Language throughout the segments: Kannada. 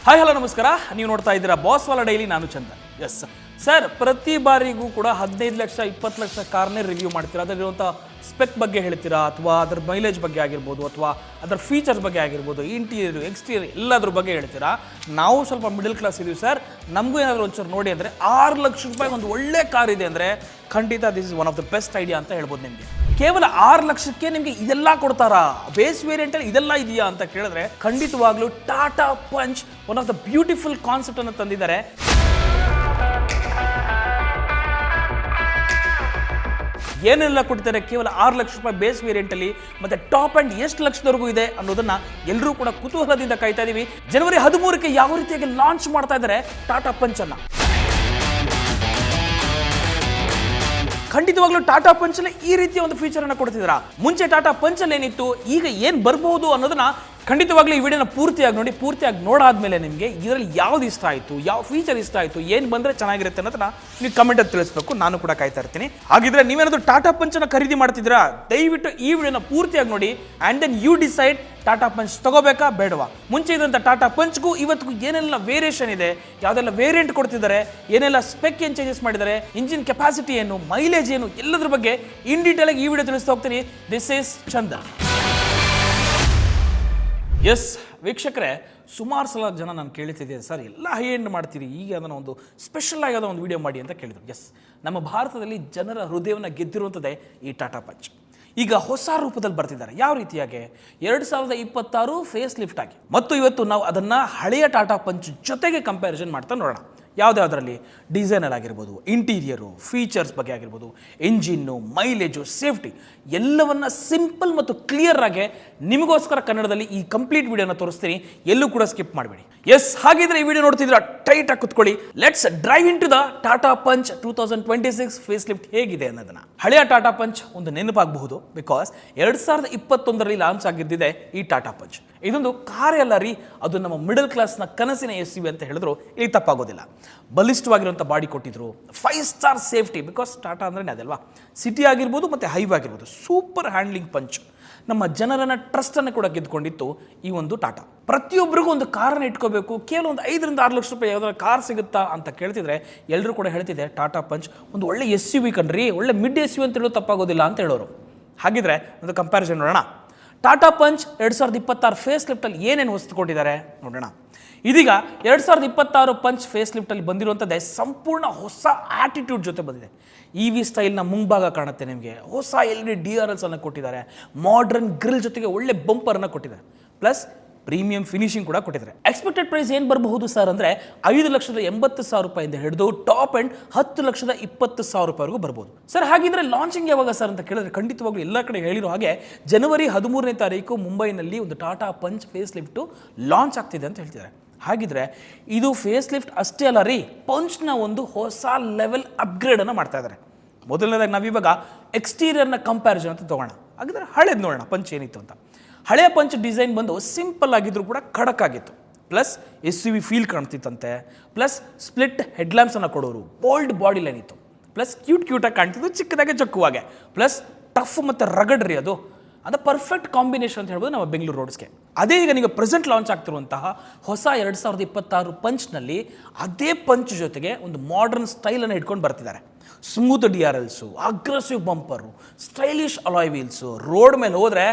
ಹಾಯ್ ಹಲೋ ನಮಸ್ಕಾರ. ನೀವು ನೋಡ್ತಾ ಇದ್ದೀರಾ ಬಾಸ್ ವಾಲ ಡೈಲಿ. ನಾನು ಚಂದನ್. ಎಸ್ ಸರ್, ಪ್ರತಿ ಬಾರಿಗೂ ಕೂಡ 15 ಲಕ್ಷ 20 ಲಕ್ಷ ಕಾರ್ನೇ ರಿವ್ಯೂ ಮಾಡ್ತೀರಾ. ಅದರಲ್ಲಿರುವಂಥ ಸ್ಪೆಕ್ ಬಗ್ಗೆ ಹೇಳ್ತೀರಾ, ಅಥವಾ ಅದರ ಮೈಲೇಜ್ ಬಗ್ಗೆ ಆಗಿರ್ಬೋದು, ಅಥವಾ ಅದರ ಫೀಚರ್ಸ್ ಬಗ್ಗೆ ಆಗಿರ್ಬೋದು, ಇಂಟೀರಿಯರ್ ಎಕ್ಸ್ಟೀರಿಯರ್ ಎಲ್ಲದ್ರ ಬಗ್ಗೆ ಹೇಳ್ತೀರಾ. ನಾವು ಸ್ವಲ್ಪ ಮಿಡಲ್ ಕ್ಲಾಸ್ ಇದೀವಿ ಸರ್, ನಮಗೂ ಏನಾದರೂ ಒಂಚೂರು ನೋಡಿ ಅಂದರೆ 6 ಲಕ್ಷ ರೂಪಾಯಿ ಒಂದು ಒಳ್ಳೆ ಕಾರ್ ಇದೆ ಅಂದರೆ ಖಂಡಿತ this is one of the best idea ಅಂತ ಹೇಳ್ಬೋದು. ನಿಮಗೆ ಕೇವಲ 6 ಲಕ್ಷಕ್ಕೆ ನಿಮಗೆ ಇದೆಲ್ಲ ಕೊಡ್ತಾರಾ? ಬೇಸ್ ವೇರಿಯಂಟಲ್ಲಿ ಇದೆಲ್ಲ ಇದೆಯಾ ಅಂತ ಕೇಳಿದ್ರೆ ಖಂಡಿತವಾಗ್ಲೂ Tata punch one of the beautiful concept ಅನ್ನು ತಂದಿದ್ದಾರೆ. ಏನೆಲ್ಲ ಕೊಡ್ತಾರೆ ಕೇವಲ 6 ಲಕ್ಷ ರೂಪಾಯಿ ಬೇಸ್ ವೇರಿಯಂಟಲ್ಲಿ, ಮತ್ತೆ ಟಾಪ್ ಅಂಡ್ ಎಷ್ಟು ಲಕ್ಷದವರೆಗೂ ಇದೆ ಅನ್ನೋದನ್ನ ಎಲ್ಲರೂ ಕೂಡ ಕುತೂಹಲದಿಂದ ಕಾಯ್ತಾ ಇದೀವಿ. ಜನವರಿ 13ಕ್ಕೆ ಯಾವ ರೀತಿಯಾಗಿ ಲಾಂಚ್ ಮಾಡ್ತಾ ಇದ್ದಾರೆ ಟಾಟಾ ಪಂಚ್ ಅನ್ನ. ಖಂಡಿತವಾಗ್ಲೂ ಟಾಟಾ ಪಂಚಲ್ಲಿ ಈ ರೀತಿಯ ಒಂದು ಫೀಚರ್ ಅನ್ನು ಕೊಡ್ತಿದ್ದೀರಾ. ಮುಂಚೆ ಟಾಟಾ ಪಂಚಲ್ಲಿ ಏನಿತ್ತು, ಈಗ ಏನ್ ಬರ್ಬೋದು ಅನ್ನೋದನ್ನ ಖಂಡಿತವಾಗ್ಲೂ ಈ ವಿಡಿಯೋನ ಪೂರ್ತಿಯಾಗಿ ನೋಡಿ. ಪೂರ್ತಿಯಾಗಿ ನೋಡಾದ್ಮೇಲೆ ನಿಮಗೆ ಇದರಲ್ಲಿ ಯಾವ್ದು ಇಷ್ಟ ಆಯಿತು, ಯಾವ ಫೀಚರ್ ಇಷ್ಟ ಆಯಿತು, ಏನು ಬಂದರೆ ಚೆನ್ನಾಗಿರುತ್ತೆ ಅನ್ನೋದನ್ನ ನೀವು ಕಮೆಂಟಲ್ಲಿ ತಿಳಿಸ್ಬೇಕು. ನಾನು ಕೂಡ ಕಾಯ್ತಾ ಇರ್ತೀನಿ. ಹಾಗಿದ್ರೆ ನೀವೇನಾದರೂ ಟಾಟಾ ಪಂಚನ್ನು ಖರೀದಿ ಮಾಡ್ತಿದ್ದೀರಾ, ದಯವಿಟ್ಟು ಈ ವಿಡಿಯೋನ ಪೂರ್ತಿಯಾಗಿ ನೋಡಿ. And then you decide Tata punch ತಗೋಬೇಕಾ ಬೇಡವಾ. ಮುಂಚೆ ಇದ್ದಂಥ ಟಾಟಾ ಪಂಚ್ಗೂ ಇವತ್ತಿಗೂ ಏನೆಲ್ಲ ವೇರಿಯೇಷನ್ ಇದೆ, ಯಾವುದೆಲ್ಲ ವೇರಿಯಂಟ್ ಕೊಡ್ತಿದ್ದಾರೆ, ಏನೆಲ್ಲ ಸ್ಪೆಕ್ ಏನು ಚೇಂಜಸ್ ಮಾಡಿದ್ದಾರೆ, ಇಂಜಿನ್ ಕೆಪಾಸಿಟಿ ಏನು, ಮೈಲೇಜ್ ಏನು, ಎಲ್ಲದ್ರ ಬಗ್ಗೆ ಇನ್ ಡೀಟೇಲ್ ಆಗಿ ಈ ವಿಡಿಯೋ ತಿಳಿಸ್ತಾ ಹೋಗ್ತೀನಿ. This is Chandan. ಎಸ್ ವೀಕ್ಷಕರೇ, ಸುಮಾರು ಸಲ ಜನ ನಾನು ಕೇಳ್ತಿದ್ದೆ, ಸರ್ ಎಲ್ಲ ಹೈ ಎಂಡ್ ಮಾಡ್ತೀರಿ, ಈಗ ಅದನ್ನು ಒಂದು ಸ್ಪೆಷಲ್ ಆಗಿ ಒಂದು ವಿಡಿಯೋ ಮಾಡಿ ಅಂತ ಕೇಳಿದ್ರು. ಎಸ್, ನಮ್ಮ ಭಾರತದಲ್ಲಿ ಜನರ ಹೃದಯವನ್ನು ಗೆದ್ದಿರುವಂಥದ್ದೇ ಈ ಟಾಟಾ ಪಂಚ್. ಈಗ ಹೊಸ ರೂಪದಲ್ಲಿ ಬರ್ತಿದ್ದಾರೆ. ಯಾವ ರೀತಿಯಾಗಿ 2026 ಫೇಸ್ ಲಿಫ್ಟ್ ಆಗಿ, ಮತ್ತು ಇವತ್ತು ನಾವು ಅದನ್ನು ಹಳೆಯ ಟಾಟಾ ಪಂಚ್ ಜೊತೆಗೆ ಕಂಪ್ಯಾರಿಸನ್ ಮಾಡ್ತಾ ನೋಡೋಣ. ಯಾವುದ್ಯಾವುದರಲ್ಲಿ ಡಿಸೈನರ್ ಆಗಿರ್ಬೋದು, ಇಂಟೀರಿಯರು, ಫೀಚರ್ಸ್ ಬಗ್ಗೆ ಆಗಿರ್ಬೋದು, ಇಂಜಿನ್ನು, ಮೈಲೇಜು, ಸೇಫ್ಟಿ ಎಲ್ಲವನ್ನ ಸಿಂಪಲ್ ಮತ್ತು ಕ್ಲಿಯರ್ ಆಗಿ ನಿಮಗೋಸ್ಕರ ಕನ್ನಡದಲ್ಲಿ ಈ ಕಂಪ್ಲೀಟ್ ವಿಡಿಯೋನ ತೋರಿಸ್ತೀನಿ. ಎಲ್ಲೂ ಕೂಡ ಸ್ಕಿಪ್ ಮಾಡಬೇಡಿ. ಎಸ್, ಹಾಗಿದ್ರೆ ಈ ವಿಡಿಯೋ ನೋಡ್ತಿದ್ದೀರಾ, ಟೈಟ್ ಆಗಿ ಕುತ್ಕೊಳ್ಳಿ. Let's drive into the Tata Punch 2026 facelift ಹೇಗಿದೆ ಅನ್ನೋದನ್ನ. ಹಳೆಯ ಟಾಟಾ ಪಂಚ್ ಒಂದು ನೆನಪಾಗಬಹುದು, ಬಿಕಾಸ್ 2021ರಲ್ಲಿ ಲಾಂಚ್ ಆಗಿದ್ದಿದೆ ಈ ಟಾಟಾ ಪಂಚ್. ಇದೊಂದು ಕಾರ್ ಅಲ್ಲ ರೀ, ಅದು ನಮ್ಮ ಮಿಡಲ್ ಕ್ಲಾಸ್ನ ಕನಸಿನ SUV ಅಂತ ಹೇಳಿದ್ರು ಇಲ್ಲಿ ತಪ್ಪಾಗೋದಿಲ್ಲ. ಬಲಿಷ್ಠವಾಗಿರುವಂಥ ಬಾಡಿ ಕೊಟ್ಟಿದ್ರು, 5 ಸ್ಟಾರ್ ಸೇಫ್ಟಿ, ಬಿಕಾಸ್ ಟಾಟಾ ಅಂದ್ರೆ ಅದಲ್ವಾ, ಸಿಟಿ ಆಗಿರ್ಬೋದು ಮತ್ತು ಹೈವೇ ಆಗಿರ್ಬೋದು, ಸೂಪರ್ ಹ್ಯಾಂಡ್ಲಿಂಗ್ ಪಂಚ್. ನಮ್ಮ ಜನರನ್ನ ಟ್ರಸ್ಟನ್ನು ಕೂಡ ಗೆದ್ದುಕೊಂಡಿತ್ತು ಈ ಒಂದು ಟಾಟಾ. ಪ್ರತಿಯೊಬ್ಬರಿಗೂ ಒಂದು ಕಾರನ್ನು ಇಟ್ಕೋಬೇಕು, ಕೇವಲ ಒಂದು 5 ರಿಂದ 6 ಲಕ್ಷ ರೂಪಾಯಿ ಯಾವ್ದಾದ್ರು ಕಾರ್ ಸಿಗುತ್ತಾ ಅಂತ ಕೇಳ್ತಿದ್ರೆ ಎಲ್ಲರೂ ಕೂಡ ಹೇಳ್ತಿದೆ ಟಾಟಾ ಪಂಚ್ ಒಂದು ಒಳ್ಳೆ SUV ಕಣ್ರಿ, ಒಳ್ಳೆ ಮಿಡ್ SUV ಅಂತ ಹೇಳೋದು ತಪ್ಪಾಗೋದಿಲ್ಲ ಅಂತ ಹೇಳೋರು. ಹಾಗಿದ್ರೆ ಒಂದು ಕಂಪ್ಯಾರಿಸನ್ ನೋಡೋಣ. ಟಾಟಾ ಪಂಚ್ 2026 ಫೇಸ್ ಲಿಫ್ಟಲ್ಲಿ ಏನೇನು ಹೊಸದುಕೊಂಡಿದ್ದಾರೆ ನೋಡೋಣ. ಇದೀಗ 2026 ಪಂಚ್ ಫೇಸ್ ಲಿಫ್ಟಲ್ಲಿ ಬಂದಿರುವಂಥದ್ದೇ ಸಂಪೂರ್ಣ ಹೊಸ ಆಟಿಟ್ಯೂಡ್ ಜೊತೆ ಬಂದಿದೆ. EV ಸ್ಟೈಲ್ನ ಮುಂಭಾಗ ಕಾಣುತ್ತೆ ನಿಮಗೆ, ಹೊಸ LED DRLs ಅನ್ನು ಕೊಟ್ಟಿದ್ದಾರೆ, ಮಾಡರ್ನ್ ಗ್ರಿಲ್ ಜೊತೆಗೆ ಒಳ್ಳೆ ಬಂಪರ್ನ ಕೊಟ್ಟಿದ್ದಾರೆ, ಪ್ಲಸ್ ಪ್ರೀಮಿಯಂ ಫಿನಿಶಿಂಗ್ ಕೂಡ ಕೊಟ್ಟಿದ್ದಾರೆ. ಎಕ್ಸ್ಪೆಕ್ಟೆಡ್ ಪ್ರೈಸ್ ಏನು ಬರಬಹುದು ಸರ್ ಅಂದರೆ 5,80,000 ರೂಪಾಯಿಂದ ಹಿಡಿದು ಟಾಪ್ ಎಂಡ್ 10,20,000 ರೂಪಾಯಿವರೆಗೂ ಬರ್ಬೋದು. ಸರ್ ಹಾಗಿದ್ರೆ ಲಾಂಚಿಂಗ್ ಯಾವಾಗ ಸರ್ ಅಂತ ಕೇಳಿದ್ರೆ ಖಂಡಿತವಾಗ್ಲೂ ಎಲ್ಲ ಕಡೆ ಹೇಳಿರೋ ಹಾಗೆ ಜನವರಿ 13ನೇ ತಾರೀಕು ಮುಂಬೈನಲ್ಲಿ ಒಂದು Tata punch facelift launch ಆಗ್ತಿದೆ ಅಂತ ಹೇಳ್ತಿದ್ದಾರೆ. ಹಾಗಿದ್ರೆ ಇದು ಫೇಸ್ ಲಿಫ್ಟ್ ಅಷ್ಟೇ ಅಲ್ಲ ರೀ, ಪಂಚ್ನ ಒಂದು ಹೊಸ ಲೆವೆಲ್ ಅಪ್ಗ್ರೇಡನ್ನು ಮಾಡ್ತಾ ಇದ್ದಾರೆ. ಮೊದಲನೇದಾಗಿ ನಾವಿವಾಗ ಎಕ್ಸ್ಟೀರಿಯರ್ನ ಕಂಪ್ಯಾರಿಸನ್ ಅಂತ ತೊಗೋಣ. ಹಾಗಿದ್ರೆ ಹಳೇದು ನೋಡೋಣ ಪಂಚ್ ಏನಿತ್ತು ಅಂತ. ಹಳೆಯ ಪಂಚ್ ಡಿಸೈನ್ ಬಂದು ಸಿಂಪಲ್ ಆಗಿದ್ರು ಕೂಡ ಖಡಕ್ ಆಗಿತ್ತು, ಪ್ಲಸ್ SUV ಫೀಲ್ ಕಾಣ್ತಿತ್ತಂತೆ, ಪ್ಲಸ್ ಸ್ಪ್ಲಿಟ್ ಹೆಡ್ಲ್ಯಾಂಪ್ಸನ್ನು ಕೊಡೋರು, ಬೋಲ್ಡ್ ಬಾಡಿ ಲೈನ್ ಇತ್ತು, ಪ್ಲಸ್ ಕ್ಯೂಟಾಗಿ ಕಾಣ್ತಿತ್ತು ಚಿಕ್ಕದಾಗೆ ಚಕ್ಕುವಾಗೆ, ಪ್ಲಸ್ ಟಫ್ ಮತ್ತು ರಗಡ್ ರೀ ಅದು ಪರ್ಫೆಕ್ಟ್ ಕಾಂಬಿನೇಷನ್ ಅಂತ ಹೇಳ್ಬೋದು ನಮ್ಮ ಬೆಂಗಳೂರು ರೋಡ್ಸ್ಗೆ. ಅದೇ ಈಗ ನೀವು ಪ್ರೆಸೆಂಟ್ ಲಾಂಚ್ ಆಗ್ತಿರುವಂತಹ ಹೊಸ 2026 ಪಂಚ್ನಲ್ಲಿ ಅದೇ ಪಂಚ್ ಜೊತೆಗೆ ಒಂದು ಮಾಡರ್ನ್ ಸ್ಟೈಲನ್ನು ಇಟ್ಕೊಂಡು ಬರ್ತಿದ್ದಾರೆ. ಸ್ಮೂತ್ DRLಸು, aggressive bumper, stylish alloy wheels, road ಮೇಲೆ ಹೋದರೆ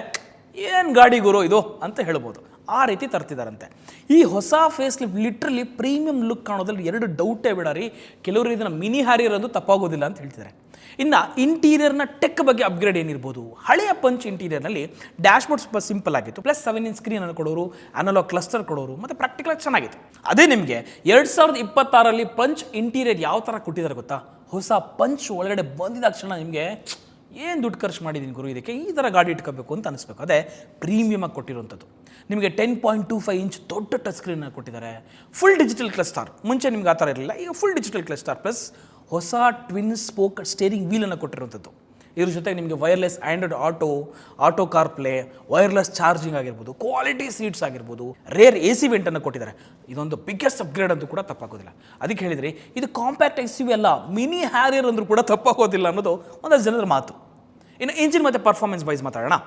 ಏನು ಗಾಡಿ ಗುರು ಇದು ಅಂತ ಹೇಳ್ಬೋದು, ಆ ರೀತಿ ತರ್ತಿದ್ದಾರಂತೆ. ಈ ಹೊಸ facelift literally premium look ಕಾಣೋದ್ರಲ್ಲಿ 2 ಡೌಟೇ ಬೇಡ ರೀ. ಕೆಲವರು ಇದನ್ನು ಮಿನಿ ಹ್ಯಾರಿಯರ್ ಅಂದು ತಪ್ಪಾಗೋದಿಲ್ಲ ಅಂತ ಹೇಳ್ತಿದ್ದಾರೆ. ಇನ್ನು ಇಂಟೀರಿಯರ್ನ ಟೆಕ್ ಬಗ್ಗೆ ಅಪ್ಗ್ರೇಡ್ ಏನಿರ್ಬೋದು, ಹಳೆಯ ಪಂಚ್ ಇಂಟೀರಿಯರ್ನಲ್ಲಿ ಡ್ಯಾಶ್ಬೋರ್ಡ್ ಸ್ವಲ್ಪ ಸಿಂಪಲ್ ಆಗಿತ್ತು, ಪ್ಲಸ್ 7 ಇಂಚ್ ಸ್ಕ್ರೀನ್ ಅನ್ನು ಕೊಡೋರು, ಅನಲಾಗ್ ಕ್ಲಸ್ಟರ್ ಕೊಡೋರು, ಮತ್ತು ಪ್ರಾಕ್ಟಿಕಲ್ ಚೆನ್ನಾಗಿತ್ತು. ಅದೇ ನಿಮಗೆ 2026ರಲ್ಲಿ ಪಂಚ್ ಇಂಟೀರಿಯರ್ ಯಾವ ಥರ ಕೊಟ್ಟಿದ್ದಾರೆ ಗೊತ್ತಾ? ಹೊಸ ಪಂಚ್ ಒಳಗಡೆ ಬಂದಿದ ತಕ್ಷಣ ನಿಮಗೆ ಏನು ದುಡ್ಡು ಖರ್ಚು ಮಾಡಿದ್ದೀನಿ ಗುರು ಇದಕ್ಕೆ, ಈ ಥರ ಗಾಡಿ ಇಟ್ಕೋಬೇಕು ಅಂತ ಅನಿಸ್ಬೇಕು. ಅದೇ ಪ್ರೀಮಿಯಮ್ ಆಗಿ ಕೊಟ್ಟಿರುವಂಥದ್ದು. ನಿಮಗೆ 10.25 ಇಂಚ್ ದೊಡ್ಡ ಟಚ್ ಸ್ಕ್ರೀನ್ನ ಕೊಟ್ಟಿದ್ದಾರೆ, ಫುಲ್ ಡಿಜಿಟಲ್ ಕ್ಲಸ್ಟರ್. ಮುಂಚೆ ನಿಮ್ಗೆ ಆ ಥರ ಇರಲಿಲ್ಲ, ಈಗ ಫುಲ್ ಡಿಜಿಟಲ್ ಕ್ಲಸ್ಟರ್, ಪ್ಲಸ್ ಹೊಸ ಟ್ವಿನ್ ಸ್ಪೋಕ್ ಸ್ಟೇರಿಂಗ್ ವೀಲನ್ನು ಕೊಟ್ಟಿರುವಂಥದ್ದು. ಇದ್ರ ಜೊತೆಗೆ ನಿಮಗೆ wireless Android auto car play, wireless charging ಆಗಿರ್ಬೋದು, ಕ್ವಾಲಿಟಿ ಸೀಟ್ಸ್ ಆಗಿರ್ಬೋದು, ರೇರ್ AC ವೆಂಟನ್ನು ಕೊಟ್ಟಿದ್ದಾರೆ. ಇದೊಂದು ಬಿಗ್ಗೆಸ್ಟ್ ಅಪ್ಗ್ರೇಡ್ ಅಂತೂ ಕೂಡ ತಪ್ಪಾಗೋದಿಲ್ಲ. ಅದಕ್ಕೆ ಹೇಳಿದ್ರಿ ಇದು ಕಾಂಪ್ಯಾಕ್ಟ್ SUV ಅಲ್ಲ, ಮಿನಿ ಹ್ಯಾರಿಯರ್ ಅಂದರೂ ಕೂಡ ತಪ್ಪಾಗೋದಿಲ್ಲ ಅನ್ನೋದು ಒಂದಷ್ಟು ಜನರ ಮಾತು. ಇನ್ನು ಇಂಜಿನ್ ಮತ್ತು ಪರ್ಫಾರ್ಮೆನ್ಸ್ ವೈಸ್ ಮಾತಾಡೋಣ.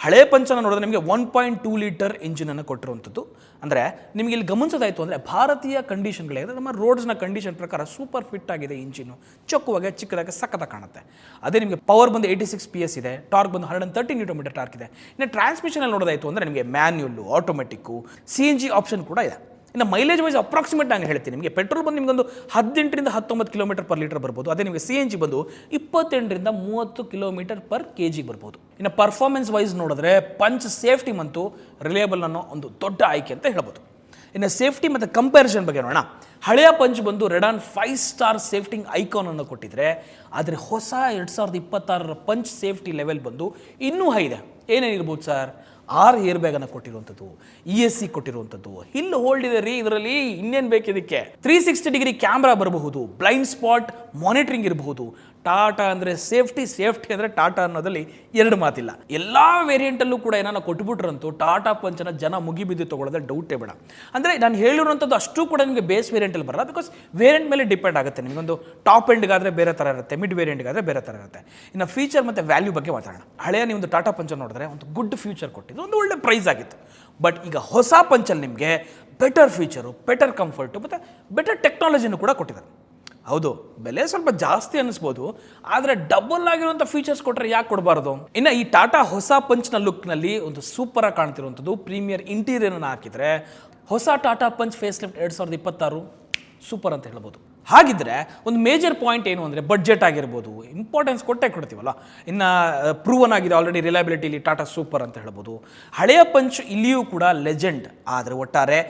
ಹಳೆ ಪಂಚನ ನೋಡಿದ್ರೆ ನಿಮಗೆ 1.2 ಲೀಟರ್ ಇಂಜಿನನ್ನು ಕೊಟ್ಟಿರುವಂಥದ್ದು. ಅಂದರೆ ನಿಮಗೆ ಇಲ್ಲಿ ಗಮನಿಸೋದಾಯಿತು ಅಂದರೆ ಭಾರತೀಯ ಕಂಡೀಷನ್ಗಳೇ ನಮ್ಮ ರೋಡ್ಸ್ನ ಕಂಡೀಷನ್ ಪ್ರಕಾರ ಸೂಪರ್ ಫಿಟ್ ಆಗಿದೆ ಇಂಜಿನು, ಚೊಕ್ಕುವಾಗ ಚಿಕ್ಕದಾಗಿ ಸಖತ್ತ ಕಾಣುತ್ತೆ. ಅದೇ ನಿಮಗೆ ಪವರ್ ಬಂದು 86 PS ಇದೆ, ಟಾರ್ಕ್ ಬಂದು 130 Nm ಟಾರ್ಕ್ ಇದೆ. ಇನ್ನು ಟ್ರಾನ್ಸ್ಮಿಷನಲ್ಲಿ ನೋಡೋದಾಯಿತು ಅಂದರೆ ನಿಮಗೆ ಮ್ಯಾನ್ಯುಲ್ಲು, ಆಟೋಮೆಟಿಕ್ಕು, CNG ಆಪ್ಷನ್ ಕೂಡ ಇದೆ. ಇನ್ನು ಮೈಲೇಜ್ ವೈಸ್ ಅಪ್ರಾಕ್ಸಿಮೇಟ್ ನಾನು ಹೇಳ್ತೀನಿ, ನಿಮಗೆ ಪೆಟ್ರೋಲ್ ಬಂದು ನಿಮಗೊಂದು 18ರಿಂದ 19 km/ಲೀಟರ್ ಬರ್ಬೋದು. ಅದೇ ನಿಮಗೆ CNG ಬಂದು 28ರಿಂದ 30 km/kg ಬರ್ಬೋದು. ಇನ್ನು ಪರ್ಫಾರ್ಮೆನ್ಸ್ ವೈಸ್ ನೋಡಿದ್ರೆ ಪಂಚ್ ಸೇಫ್ಟಿ ಮತ್ತು ರಿಲೇಬಲ್ ಅನ್ನೋ ಒಂದು ದೊಡ್ಡ ಆಯ್ಕೆ ಅಂತ ಹೇಳ್ಬೋದು. ಇನ್ನು ಸೇಫ್ಟಿ ಮತ್ತು ಕಂಪ್ಯಾರಿಸನ್ ಬಗ್ಗೆ ನೋಡೋಣ. ಹಳೆಯ ಪಂಚ್ ಬಂದು ರೆಡಾನ್ 5 ಸ್ಟಾರ್ ಸೇಫ್ಟಿ ಐಕಾನ್ ಅನ್ನು ಕೊಟ್ಟಿದ್ರೆ, ಆದರೆ ಹೊಸ 2026 ಪಂಚ್ ಸೇಫ್ಟಿ ಲೆವೆಲ್ ಬಂದು ಇನ್ನೂ ಹೈ ಇದೆ. ಏನೇನಿರ್ಬೋದು ಸರ್? 6 ಏರ್ ಬ್ಯಾಗನ್ನು ಕೊಟ್ಟಿರುವಂಥದ್ದು, ESC ಕೊಟ್ಟಿರುವಂಥದ್ದು, ಹಿಲ್ ಹೋಲ್ಡ್ ಇದೆ ರೀ ಇದರಲ್ಲಿ, ಇನ್ನೇನು ಬೇಕಿದಕ್ಕೆ. 360 ಡಿಗ್ರಿ ಕ್ಯಾಮ್ರಾ ಬರಬಹುದು, ಬ್ಲೈಂಡ್ ಸ್ಪಾಟ್ ಮಾನಿಟರಿಂಗ್ ಇರಬಹುದು. ಟಾಟಾ ಅಂದರೆ ಸೇಫ್ಟಿ ಅಂದರೆ ಟಾಟಾ ಅನ್ನೋದಲ್ಲಿ ಎರಡು ಮಾತಿಲ್ಲ. ಎಲ್ಲ ವೇರಿಯಂಟಲ್ಲೂ ಕೂಡ ಏನಾನ ಕೊಟ್ಬಿಟ್ರಂತೂ ಟಾಟಾ ಪಂಚನ ಜನ ಮುಗಿಬಿದ್ದು ತೊಗೊಳ್ಳೋದ್ರೆ ಡೌಟೇ ಬೇಡ. ಅಂದರೆ ನಾನು ಹೇಳಿರುವಂಥದ್ದು ಅಷ್ಟು ಕೂಡ ನಿಮಗೆ ಬೇಸ್ ವೇರಿಯಂಟಲ್ಲಿ ಬರಲ್ಲ, ಬಿಕಾಸ್ ವೇರಿಯಂಟ್ ಮೇಲೆ ಡಿಪೆಂಡ್ ಆಗುತ್ತೆ. ನಿಮಗೊಂದು ಟಾಪ್ ಎಂಡ್ಗಾದರೆ ಬೇರೆ ಥರ ಇರುತ್ತೆ, ಮಿಡ್ ವೇರಿಯಂಟ್ಗಾದರೆ ಬೇರೆ ಥರ ಇರುತ್ತೆ. ಇನ್ನು ಫೀಚರ್ ಮತ್ತು ವ್ಯಾಲ್ಯೂ ಬಗ್ಗೆ ಮಾತಾಡೋಣ. ಹಳೆಯ ನೀವು ಒಂದು ಟಾಟಾ ಪಂಚ ನೋಡಿದ್ರೆ ಒಂದು ಗುಡ್ ಫ್ಯೂಚರ್ ಕೊಟ್ಟಿದ್ದು, ಒಂದು ಒಳ್ಳೆ ಪ್ರೈಸ್ ಆಗಿತ್ತು. ಬಟ್ ಈಗ ಹೊಸ ಪಂಚಲ್ಲಿ ನಿಮಗೆ ಬೆಟರ್ ಫೀಚರು, ಬೆಟರ್ ಕಂಫರ್ಟು ಮತ್ತು ಬೆಟರ್ ಟೆಕ್ನಾಲಜಿನೂ ಕೂಡ ಕೊಟ್ಟಿದ್ದಾರೆ. ಹೌದು, ಬೆಲೆ ಸ್ವಲ್ಪ ಜಾಸ್ತಿ ಅನ್ನಿಸ್ಬೋದು, ಆದರೆ ಡಬಲ್ ಆಗಿರುವಂಥ ಫೀಚರ್ಸ್ ಕೊಟ್ಟರೆ ಯಾಕೆ ಕೊಡಬಾರ್ದು? ಇನ್ನು ಈ ಟಾಟಾ ಹೊಸ ಪಂಚ್ನ ಲುಕ್ನಲ್ಲಿ ಒಂದು ಸೂಪರ್ ಆಗಿ ಕಾಣ್ತಿರುವಂಥದ್ದು ಪ್ರೀಮಿಯರ್ ಇಂಟೀರಿಯರ್ನ ಹಾಕಿದರೆ ಹೊಸ Tata punch facelift 2026 super ಅಂತ ಹೇಳ್ಬೋದು. ಹಾಗಿದ್ರೆ ಒಂದು ಮೇಜರ್ ಪಾಯಿಂಟ್ ಏನು ಅಂದರೆ ಬಡ್ಜೆಟ್ ಆಗಿರ್ಬೋದು, ಇಂಪಾರ್ಟೆನ್ಸ್ ಕೊಡ್ತೀವಲ್ಲ. ಇನ್ನು ಪ್ರೂವನ್ ಆಗಿದೆ ಆಲ್ರೆಡಿ ರಿಲಯಬಿಲಿಟಿಲಿ ಟಾಟಾ ಸೂಪರ್ ಅಂತ ಹೇಳ್ಬೋದು. ಹಳೆಯ ಪಂಚ್ ಇಲ್ಲಿಯೂ ಕೂಡ ಲೆಜೆಂಡ್, ಆದರೆ ಒಟ್ಟಾರೆ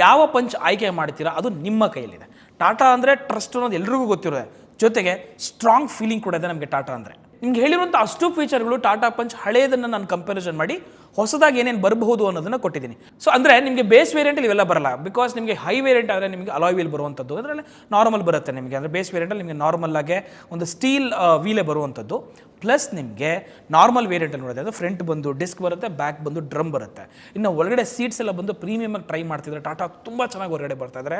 ಯಾವ ಪಂಚ್ ಆಯ್ಕೆ ಮಾಡ್ತೀರಾ ಅದು ನಿಮ್ಮ ಕೈಯಲ್ಲಿದೆ. ಟಾಟಾ ಅಂದರೆ ಟ್ರಸ್ಟ್ ಅನ್ನೋದು ಎಲ್ರಿಗೂ ಗೊತ್ತಿರೋದೆ, ಜೊತೆಗೆ ಸ್ಟ್ರಾಂಗ್ ಫೀಲಿಂಗ್ ಕೂಡ ಇದೆ ನಮಗೆ ಟಾಟಾ ಅಂದರೆ. ನಿಮ್ಗೆ ಹೇಳಿರುವಂಥ ಅಷ್ಟು ಫೀಚರ್ಗಳು ಟಾಟಾ ಪಂಚ್ ಹಳೆಯದನ್ನು ನಾನು ಕಂಪ್ಯಾರಿಸನ್ ಮಾಡಿ ಹೊಸದಾಗಿ ಏನೇನು ಬರಬಹುದು ಅನ್ನೋದನ್ನು ಕೊಟ್ಟಿದ್ದೀನಿ. ಸೊ ಅಂದರೆ ನಿಮಗೆ ಬೇಸ್ ವೇರಿಯಂಟಲ್ಲಿ ಇವೆಲ್ಲ ಬರಲ್ಲ, ಬಿಕಾಸ್ ನಿಮಗೆ ಹೈ ವೇರಿಯಂಟ್ ಆದರೆ ನಿಮಗೆ ಅಲಾಯ್ ವೀಲ್ ಬರುವಂಥದ್ದು, ಅದರಲ್ಲಿ ನಾರ್ಮಲ್ ಬರುತ್ತೆ ನಿಮಗೆ. ಅಂದರೆ ಬೇಸ್ ವೇರಿಯಂಟಲ್ಲಿ ನಿಮಗೆ ನಾರ್ಮಲ್ ಆಗಿ ಒಂದು ಸ್ಟೀಲ್ ವೀಲೇ ಬರುವಂಥದ್ದು. ಪ್ಲಸ್ ನಿಮಗೆ ನಾರ್ಮಲ್ ವೇರಿಯಂಟಲ್ಲಿ ನೋಡಿದೆ ಅದು ಫ್ರಂಟ್ ಬಂದು ಡಿಸ್ಕ್ ಬರುತ್ತೆ, ಬ್ಯಾಕ್ ಬಂದು ಡ್ರಮ್ ಬರುತ್ತೆ. ಇನ್ನು ಒಳಗಡೆ ಸೀಟ್ಸ್ ಎಲ್ಲ ಬಂದು ಪ್ರೀಮಿಯಮ್ ಆಗಿ ಟ್ರೈ ಮಾಡ್ತಿದ್ದಾರೆ. ಟಾಟಾ ತುಂಬ ಚೆನ್ನಾಗಿ ಹೊರಗಡೆ ಬರ್ತಾ ಇದ್ದಾರೆ.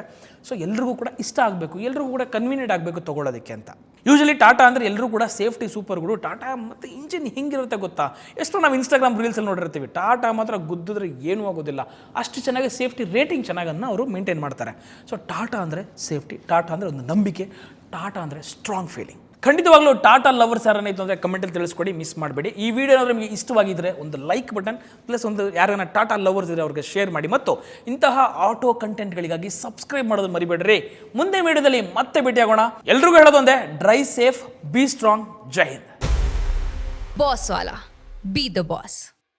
ಸೊ ಎಲ್ರಿಗೂ ಕೂಡ ಇಷ್ಟ ಆಗಬೇಕು, ಎಲ್ರಿಗೂ ಕೂಡ ಕನ್ವೀನಿಯಂಟ್ ಆಗಬೇಕು ತೊಗೊಳ್ಳೋದಕ್ಕೆ ಅಂತ. ಯೂಶಲಿ ಟಾಟಾ ಅಂದರೆ ಎಲ್ಲರೂ ಕೂಡ ಸೇಫ್ಟಿ ಸೂಪರ್ಗಳು. ಟಾಟಾ ಮತ್ತು ಇಂಜಿನ್ ಹಿಂಗಿರುತ್ತೆ ಗೊತ್ತಾ? ಎಷ್ಟೋ ನಾವು ಇನ್ಸ್ಟಾಗ್ರಾಮ್ ರೀಲ್ಸಲ್ಲಿ ನೋಡಿರ್ತೀವಿ, ಟಾಟಾ ಮಾತ್ರ ಗುದ್ದಿದ್ರೆ ಏನೂ ಆಗೋದಿಲ್ಲ, ಅಷ್ಟು ಚೆನ್ನಾಗಿ ಸೇಫ್ಟಿ ರೇಟಿಂಗ್ ಚೆನ್ನಾಗನ್ನು ಅವರು ಮೇಂಟೈನ್ ಮಾಡ್ತಾರೆ. ಸೊ ಟಾಟಾ ಅಂದರೆ ಸೇಫ್ಟಿ, ಟಾಟಾ ಅಂದರೆ ಒಂದು ನಂಬಿಕೆ, ಟಾಟಾ ಅಂದರೆ ಸ್ಟ್ರಾಂಗ್ ಫೀಲಿಂಗ್. ಖಂಡಿತವಾಗ್ಲೂ ಟಾಟಾ ಲವರ್ಸ್ ಯಾರನ್ನಿತ್ತು ಅಂದರೆ ಕಮೆಂಟಲ್ಲಿ ತಿಳಿಸ್ಕೊಡಿ, ಮಿಸ್ ಮಾಡಬೇಡಿ. ಈ ವಿಡಿಯೋ ಏನಾದರೂ ನಿಮಗೆ ಇಷ್ಟವಾಗಿದ್ದರೆ ಒಂದು ಲೈಕ್ ಬಟನ್ ಪ್ಲಸ್ ಒಂದು ಯಾರನ್ನ ಟಾಟಾ ಲವರ್ಸ್ ಇದ್ದರೆ ಅವ್ರಿಗೆ ಶೇರ್ ಮಾಡಿ, ಮತ್ತು ಇಂತಹ ಆಟೋ ಕಂಟೆಂಟ್ಗಳಿಗಾಗಿ ಸಬ್ಸ್ಕ್ರೈಬ್ ಮಾಡೋದು ಮರಿಬೇಡ್ರಿ. ಮುಂದೆ ವಿಡಿಯೋದಲ್ಲಿ ಮತ್ತೆ ಭೇಟಿಯಾಗೋಣ. ಎಲ್ರಿಗೂ ಹೇಳೋದೊಂದೇ, drive safe, be strong, Jai Hind. Boss ವಾಲಾ, ಬಿ ದ ಬಾಸ್.